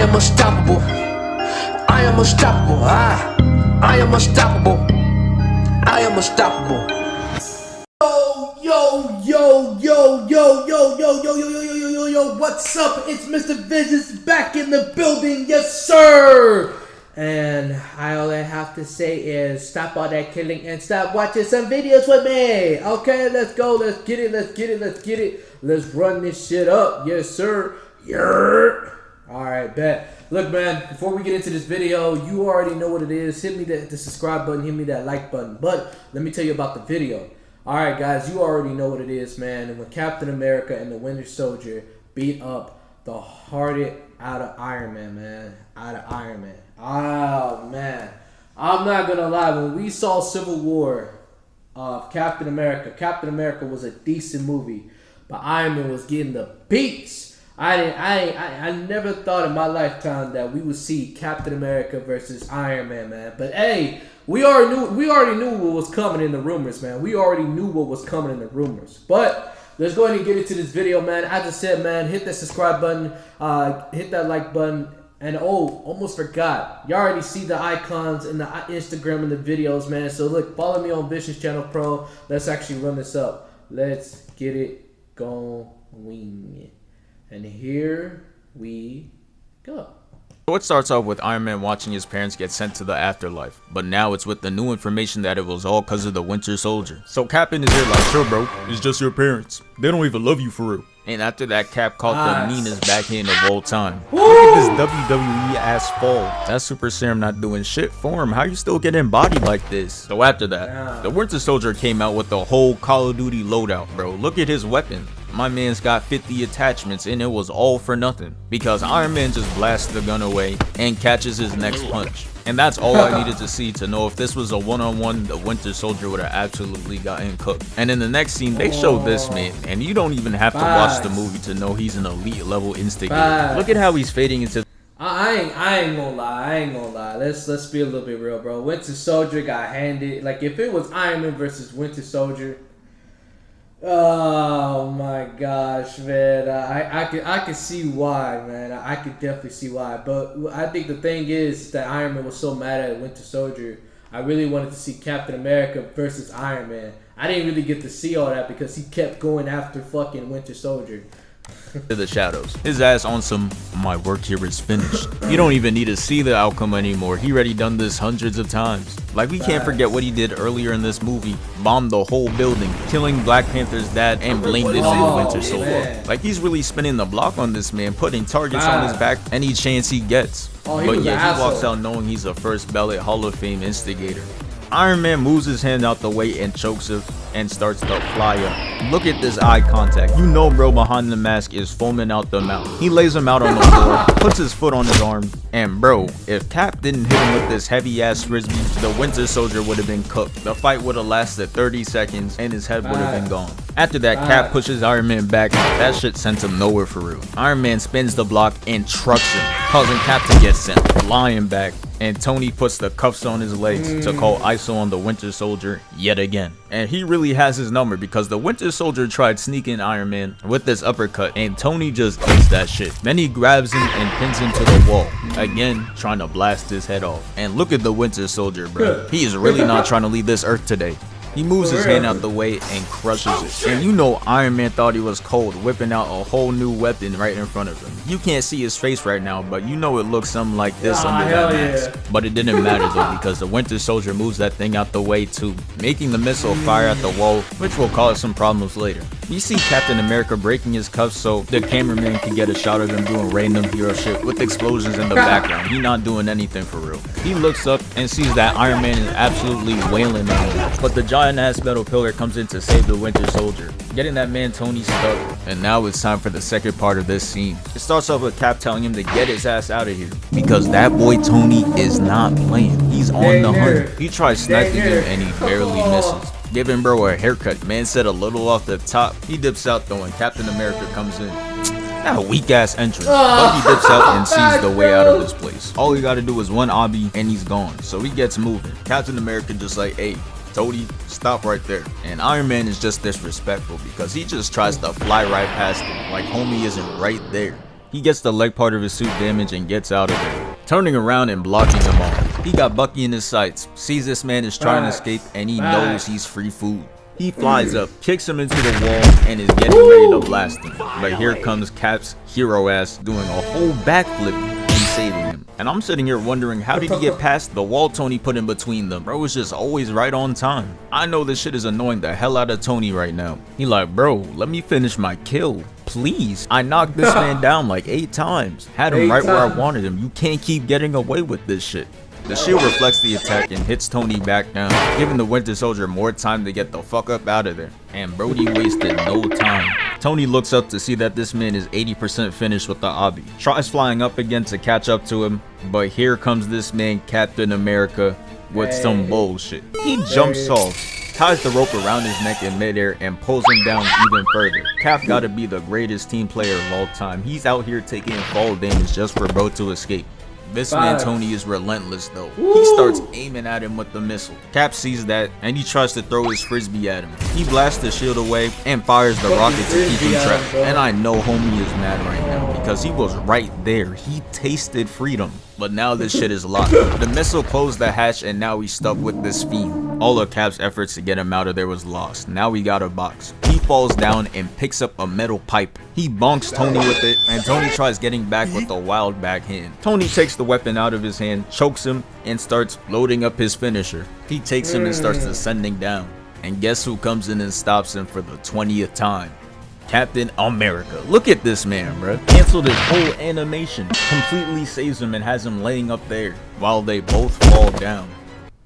am unstoppable. I am unstoppable. I am unstoppable. I am unstoppable. Yo, what's up? It's Mr. Visions back in the building, yes sir! And all I have to say is stop all that killing and stop watching some videos with me. Okay, let's go, let's get it. Let's run this shit up, yes sir. Yeah. Alright, bet. Look man, before we get into this video, you already know what it is. Hit me the subscribe button, hit me that like button. But let me tell you about the video. Alright guys, you already know what it is, man. And when Captain America and the Winter Soldier beat up the hearted out of Ironman, man. Oh man. I'm not gonna lie, when we saw Civil War of Captain America was a decent movie. But Iron Man was getting the beats. I never thought in my lifetime that we would see Captain America versus Iron Man, man. But hey, we already knew what was coming in the rumors, man. But let's go ahead and get into this video, man. As I said, man, hit that subscribe button, hit that like button, and almost forgot. You already see the icons in the Instagram and the videos, man. So look, follow me on Visions Channel Pro. Let's actually run this up. Let's get it going. And here we go. So it starts off with Iron Man watching his parents get sent to the afterlife, but now it's with the new information that it was all because of the Winter Soldier. So Captain is here like, sure bro, it's just your parents. They don't even love you for real. And after that, Cap caught the meanest backhand of all time. Look at this WWE ass fall. That Super Serum not doing shit for him. How you still getting bodied like this? So after that, the Winter Soldier came out with the whole Call of Duty loadout, bro. Look at his weapon. My man's got 50 attachments and it was all for nothing because Iron Man just blasts the gun away and catches his next punch. And that's all I needed to see to know if this was a one-on-one, the Winter Soldier would have absolutely gotten cooked. And in the next scene, they showed this man, and you don't even have to watch the movie to know he's an elite level instigator. Look at how he's fading into. I ain't gonna lie. Let's be a little bit real, bro. Winter Soldier got handed. Like if it was Iron Man versus Winter Soldier. Oh my gosh, man! I can see why, man. I could definitely see why. But I think the thing is that Iron Man was so mad at Winter Soldier. I really wanted to see Captain America versus Iron Man. I didn't really get to see all that because he kept going after fucking Winter Soldier. To the shadows. His ass on some, my work here is finished. You don't even need to see the outcome anymore. He already done this hundreds of times. Like we can't forget what he did earlier in this movie. Bombed the whole building, killing Black Panther's dad and blamed it on the Winter Soldier. Like he's really spinning the block on this man, putting targets on his back any chance he gets. But yeah, he walks out knowing he's a first ballot Hall of Fame instigator. Iron Man moves his hand out the way and chokes him and starts to fly up. Look at this eye contact. You know bro behind the mask is foaming out the mouth. He lays him out on the floor, puts his foot on his arm, and bro, if Cap didn't hit him with this heavy ass frisbee, the Winter Soldier would have been cooked. The fight would have lasted 30 seconds and his head would have been gone. After that, Cap pushes Iron Man back. That shit sent him nowhere for real. Iron Man spins the block and trucks him, causing Cap to get sent flying back. And Tony puts the cuffs on his legs to call ISO on the Winter Soldier yet again. And he really has his number because the Winter Soldier tried sneaking Iron Man with this uppercut and Tony just takes that shit. Then he grabs him and pins him to the wall, again trying to blast his head off. And look at the Winter Soldier, bro. He is really not trying to leave this earth today. He moves his hand out the way and crushes it. And you know Iron Man thought he was cold, whipping out a whole new weapon right in front of him. You can't see his face right now, but you know it looks something like this under that mask. But it didn't matter though, because the Winter Soldier moves that thing out the way too, making the missile fire at the wall, which will cause some problems later. You see Captain America breaking his cuffs so the cameraman can get a shot of him doing random hero shit with explosions in the background. He not doing anything for real. He looks up and sees that Iron Man is absolutely wailing on him, but the giant ass metal pillar comes in to save the Winter Soldier, getting that man Tony stuck. And now it's time for the second part of this scene. It starts off with Cap telling him to get his ass out of here because that boy Tony is not playing. He's on the hunt. He tries sniping him and he barely misses. Giving bro a haircut. Man said a little off the top. He dips out though and Captain America comes in. That weak ass entrance. But he dips out and sees the way out of this place. All he gotta do is one obby and he's gone. So he gets moving. Captain America just like, hey, Tony, stop right there. And Iron Man is just disrespectful because he just tries to fly right past him like homie isn't right there. He gets the leg part of his suit damaged and gets out of there, turning around and blocking them all. He got Bucky in his sights, sees this man is trying to escape, and he knows he's free food. He flies up, kicks him into the wall, and is getting ready to blast him. But here comes Cap's hero ass doing a whole backflip and saving him. And I'm sitting here wondering, how did he get past the wall Tony put in between them? Bro is just always right on time. I know this shit is annoying the hell out of Tony right now. He like, bro, let me finish my kill. Please. I knocked this man down like 8 times. Had him right where I wanted him. You can't keep getting away with this shit. The shield reflects the attack and hits Tony back down, giving the Winter Soldier more time to get the fuck up out of there. And Brody wasted no time. Tony looks up to see that this man is 80% finished with the obby. Tries flying up again to catch up to him, but here comes this man Captain America with some bullshit. He jumps off, ties the rope around his neck in midair, and pulls him down even further. Cap gotta be the greatest team player of all time. He's out here taking fall damage just for bro to escape. This man Tony is relentless though. He starts aiming at him with the missile. Cap sees that and he tries to throw his frisbee at him. He blasts the shield away and fires the rocket to keep him trapped. And I know homie is mad right now because he was right there. He tasted freedom. But now this shit is locked. The missile closed the hatch and now he's stuck with this fiend. All of Cap's efforts to get him out of there was lost. Now we got a box. He falls down and picks up a metal pipe. He bonks Tony with it and Tony tries getting back with a wild backhand. Tony takes the weapon out of his hand, chokes him, and starts loading up his finisher. He takes him and starts descending down. And guess who comes in and stops him for the 20th time? Captain America. Look at this man, bro. Canceled his whole animation, completely saves him and has him laying up there while they both fall down.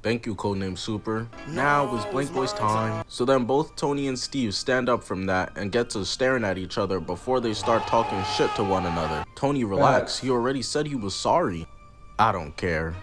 Thank you, Codename Super. Now it's Blink Boy's time. So then both Tony and Steve stand up from that and get to staring at each other before they start talking shit to one another. Tony, relax. He already said he was sorry. I don't care.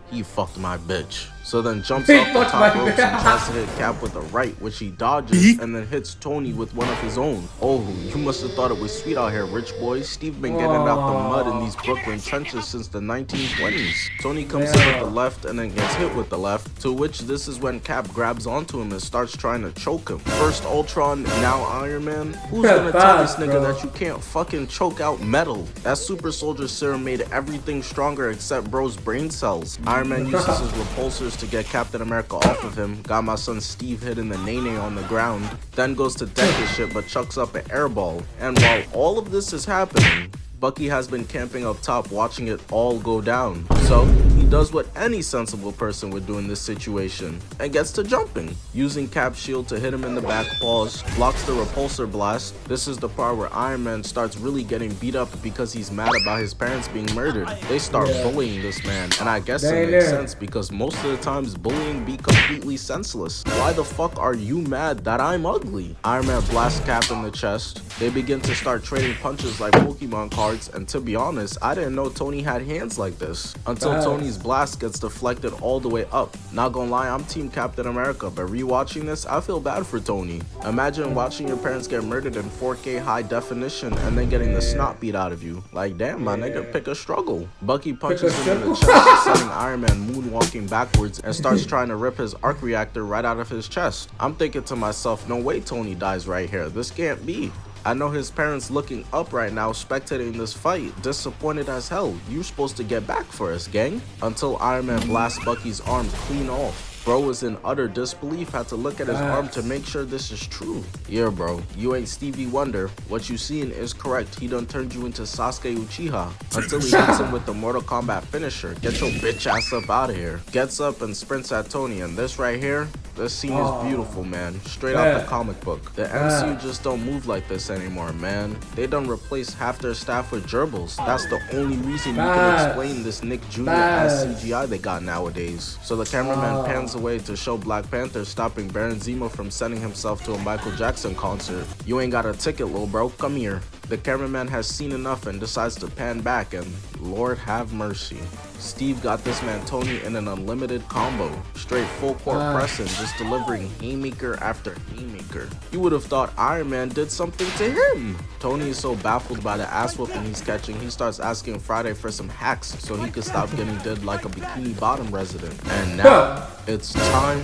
He fucked my bitch. So then jumps off the top ropes and tries to hit Cap with a right, which he dodges and then hits Tony with one of his own. Oh, you must have thought it was sweet out here, rich boy. Steve been getting out the mud in these Brooklyn trenches since the 1920s. Tony comes in with the left and then gets hit with the left, to which this is when Cap grabs onto him and starts trying to choke him. First Ultron, now Iron Man. Who's gonna tell this nigga that you can't fucking choke out metal? That super soldier serum made everything stronger except bro's brain cells. Iron Man uses his repulsors to get Captain America off of him, got my son Steve hitting the nene on the ground, then goes to deck his shit but chucks up an airball. And while all of this is happening, Bucky has been camping up top watching it all go down. So he does what any sensible person would do in this situation and gets to jumping, using Cap's shield to hit him in the back paws, blocks the repulsor blast. This is the part where Iron Man starts really getting beat up because he's mad about his parents being murdered. They start bullying this man, and I guess it makes sense because most of the times bullying be completely senseless. Why the fuck are you mad that I'm ugly? Iron Man blasts Cap in the chest. They begin to start trading punches like Pokemon cards. And to be honest, I didn't know Tony had hands like this until Tony's blast gets deflected all the way up. Not gonna lie, I'm Team Captain America, but rewatching this, I feel bad for Tony. Imagine watching your parents get murdered in 4K high definition and then getting the snot beat out of you. Like, damn, my nigga, pick a struggle. Bucky punches him in the chest, sending Iron Man moonwalking backwards and starts trying to rip his arc reactor right out of his chest. I'm thinking to myself, no way Tony dies right here. This can't be. I know his parents looking up right now, spectating this fight, disappointed as hell. You're supposed to get back for us, gang. Until Iron Man blasts Bucky's arm clean off. Bro was in utter disbelief, had to look at his arm to make sure this is true. Yeah, bro, you ain't Stevie Wonder. What you seeing is correct. He done turned you into Sasuke Uchiha until he hits him with the Mortal Kombat finisher. Get your bitch ass up out of here. Gets up and sprints at Tony, and this right here, this scene is beautiful, man. Straight out the comic book. The MCU just don't move like this anymore, man. They done replaced half their staff with gerbils. That's the only reason you can explain this Nick Jr. ass CGI they got nowadays. So the cameraman pans away to show Black Panther stopping Baron Zemo from sending himself to a Michael Jackson concert. You ain't got a ticket, lil bro, come here. The cameraman has seen enough and decides to pan back, and Lord have mercy. Steve got this man Tony in an unlimited combo, straight full court pressing, just delivering haymaker after haymaker. You would have thought Iron Man did something to him. Tony is so baffled by the ass whooping he's catching, he starts asking Friday for some hacks so he could stop getting dead like a Bikini Bottom resident. And now it's time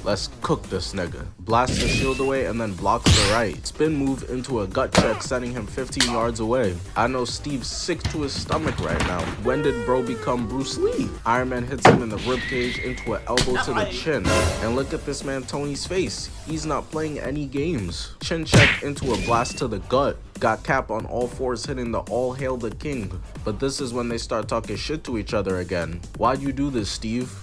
Let's cook this nigga. Blast the shield away and then blocks the right. Spin move into a gut check, sending him 15 yards away. I know Steve's sick to his stomach right now. When did bro become Bruce Lee? Iron Man hits him in the ribcage into an elbow to the chin. And look at this man Tony's face. He's not playing any games. Chin check into a blast to the gut. Got Cap on all fours hitting the all hail the king. But this is when they start talking shit to each other again. Why'd you do this, Steve?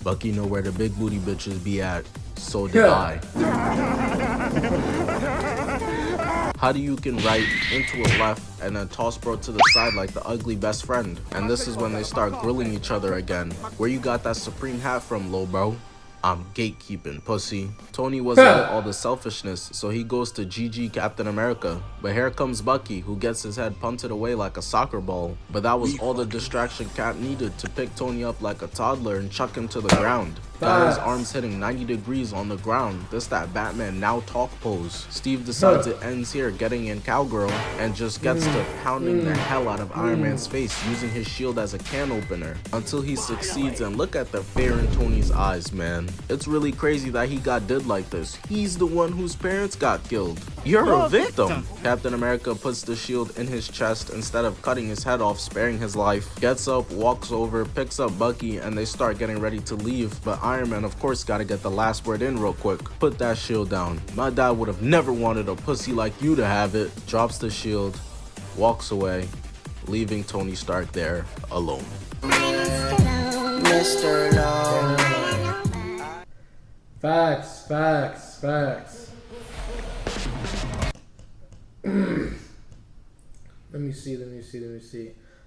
Bucky know where the big booty bitches be at. So did I. How do you can right into a left and then toss bro to the side like the ugly best friend? And this is when they start grilling each other again. Where you got that Supreme hat from, lil bro? I'm gatekeeping, pussy. Tony was out all the selfishness, so he goes to GG Captain America. But here comes Bucky, who gets his head punted away like a soccer ball. But that was all the distraction Cap needed to pick Tony up like a toddler and chuck him to the ground. Got his arms hitting 90 degrees on the ground. This that Batman now talk pose. Steve decides it ends here, getting in cowgirl, and just gets to pounding the hell out of Iron Man's face, using his shield as a can opener. Until he succeeds, and look at the fear in Tony's eyes, man. It's really crazy that he got did like this. He's the one whose parents got killed. You're a victim. Captain America puts the shield in his chest instead of cutting his head off, sparing his life. Gets up, walks over, picks up Bucky, and they start getting ready to leave. But Iron Man, of course, gotta get the last word in real quick. Put that shield down. My dad would have never wanted a pussy like you to have it. Drops the shield, walks away, leaving Tony Stark there alone. Mr. Love. Facts. Let me see.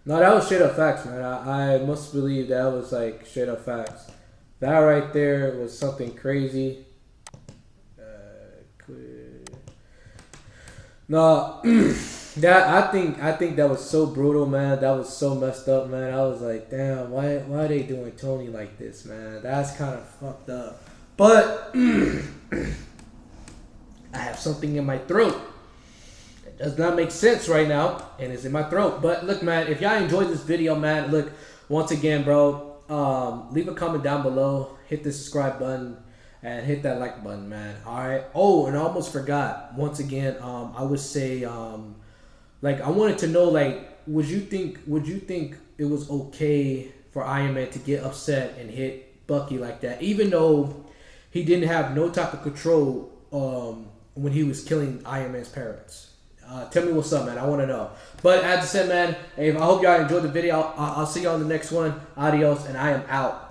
No, that was straight up facts, man. I must believe that was like straight up facts. That right there was something crazy. No, that I think that was so brutal, man. That was so messed up, man. I was like, damn, why are they doing Tony like this, man? That's kind of fucked up. But I have something in my throat. It does not make sense right now, and it's in my throat. But look, man, if y'all enjoyed this video, man, look, once again, bro, leave a comment down below, hit the subscribe button, and hit that like button, man. All right. Oh, and I almost forgot. Once again, I would say, like, I wanted to know, like, would you think it was okay for Iron Man to get upset and hit Bucky like that, even though he didn't have no type of control when he was killing Iron Man's parents? Tell me what's up, man. I want to know. But as I said, man, I hope y'all enjoyed the video. I'll see y'all in the next one. Adios, and I am out.